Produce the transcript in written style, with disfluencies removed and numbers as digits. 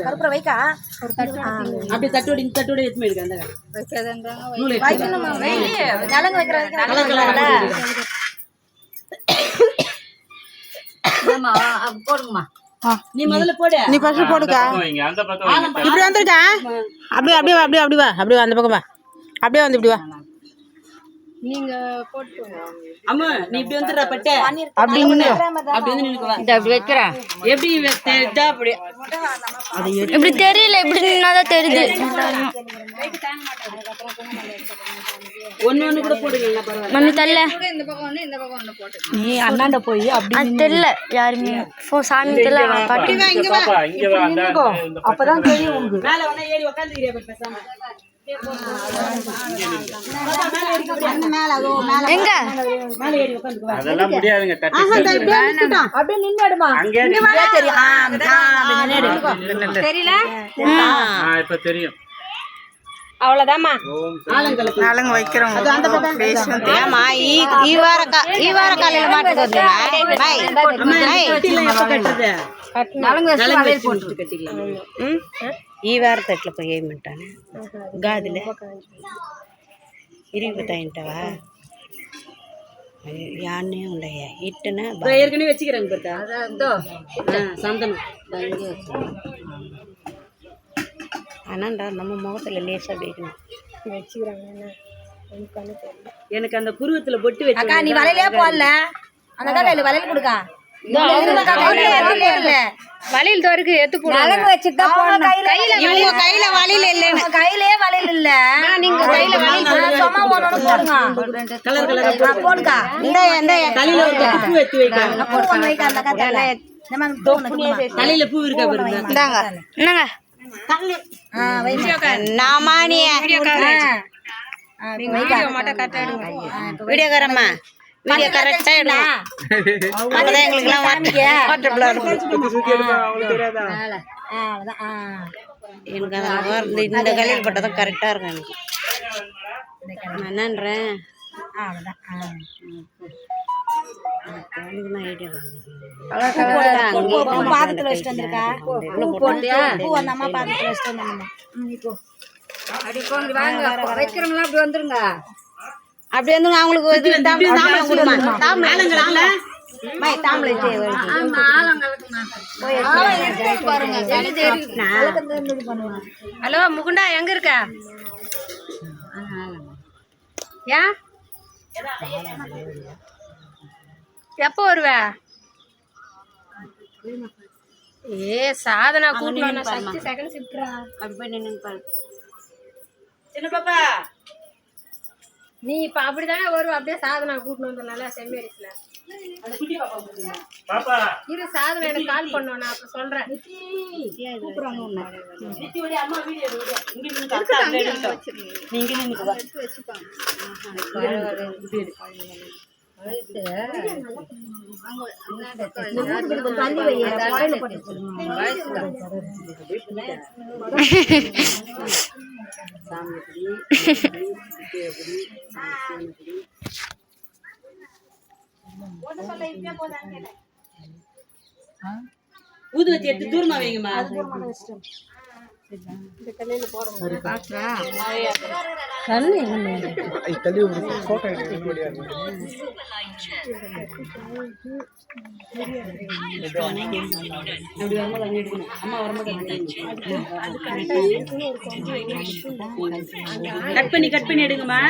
கருப்புற வைக்கா அப்படியே தட்டோட இந்த தட்டோட எத்துமே இருக்கு அந்த நலங்கு வைக்கிறதுக்கு போடுங்கம்மா. நீ முதல்ல போடு. நீ ஃபர்ஸ்ட் போடுக்கா. இப்படி வந்துருக்கா. அப்படியே அப்படியே அப்படியே அப்படியே வா. அப்படியே அந்த பக்கம் வா. அப்படியே வந்து இப்படி வா. நீங்க போட்டுங்க. அம்மா நீ இப்படி வந்துற பட்ட. அப்படி நின்னு. அப்படி வந்து நின்னுக்கு வா. இத அப்படி வைக்கறேன். எப்படி தெரியுதா அப்படி. இப்படி தெரியல இப்படி நின்னாதான் தெரியுது. ஒண்ணு கூட போடுங்க பரவாயில்லை. மம்மி தல்ல. இந்த பக்கம் ஒண்ணு போட்டு. நீ அண்ணாண்ட போய் அப்படி அது தெரியல யாருமே. சாமி தெரியல பாட்டி வா இங்க வா. இங்க வா அந்த அப்பதான் தெரியும் உங்களுக்கு. மேல வந்தா ஏறி உட்கார்ந்துறியா பேசாம. எங்க மேல ஏறி உட்கார்ந்துக்கு வா. அதெல்லாம் முடியாதுங்க தட்டி. அப்படியே நின்னுடுமா. அங்கே தெரியும். தெரியல. இப்ப தெரியும். அவ்வளவுதாம்மா. நாலங்க வைக்கிறோம். அது அந்த பக்கம் பேசும் ஏமா ஈ வார காலையில மாட்டுறது பை எப்ப கட்டுறது? நலங்கு வச்சு வளையல் போட்டு கட்டிக்கலாம். ఈ వారతట్ల పోయేయమంటాను గాదిలే ఇరిగిపోతాయంటావా యాన్నే ఉండయ్యా ఇట్టన ஏற்கனவே வச்சுக்கிறாங்க பார்த்தா சந்தனம் ஆனாண்டா நம்ம முகத்துல லேசா வைக்கணும் வச்சுக்கிறாங்க. எனக்கு அந்த புருவத்துல பொட்டு வச்சு அக்கா நீ வளையலே போடல. அந்த கையில வளையல் கொடுக்கா. வளையல் தோருக்கு ஏத்து போடு. நலங்கு வச்சுட்டா போடணும். இவங்க கையில வளையல் இல்ல. கையிலே வளையல் இல்ல. நீங்க கையில வளையல் சும்மா ஒண்ணு போடுங்க. கலர் கலரா போடுங்க. இந்த தலையில ஒரு பூ வச்சு வைக்க. பூ ஒண்ணு வைக்க அந்த கதையில. இந்த மாதிரி பூ ஒண்ணு தலையில பூ இருக்கா பாருங்க. இந்தாங்க என்னங்க நாமானிய வீடியோ மட்டும் கரெக்டா எடுங்க. வீடியோ கரம்மா வீடியோ கரெக்டா எடுங்க. அப்பதான் எங்களுக்குலாம் வாட்டர்பிளா இருக்கும். எனக்கு அந்த இந்த கல்யாணம் பட்டதான் கரெக்டா இருக்கும் எனக்கு. நான் என்னன்றேன் பாதத்துல வச்சுட்டு வந்திருக்கா. பூ போட்டியா? பூ அந்த அம்மா பாதத்துல வச்சுட்டு வந்தாங்கம்மா. அப்படி போங்க வாங்க. வைக்கிறவங்களாம் அப்படி வந்துருங்க. அப்படி வந்து அவங்களுக்கு ஹலோ முகுண்டா எங்க இருக்க? ஏன் எப்போ வருவ? ஏ சாதனா கூட்டலாம். சக்தி செகண்ட் ஷிஃப்ட்ரா. அப்படி போய் நின்னு பாரு. சின்ன பாப்பா நீ இப்ப அப்படிதானே வருவ. அப்படியே சாதனா கூட்டணும் வந்தனால செம்மேரிஸ்ல அந்த குட்டி பாப்பா பாப்பா இரு. சாதனா எனக்கு கால் பண்ணோம். நான் அப்ப சொல்றேன். கூப்பிடுறாங்க உன்னை. நித்தி ஓடி அம்மா வீடியோ ஓடி. இங்க நின்னு அக்கா அங்க எடுங்க. நீங்க நின்னு வா. வெச்சுப்பாங்க. ஊதுவத்தி எடுத்து தூரமா வைங்கம்மா. கட் பண்ணி எடுங்கம்மா.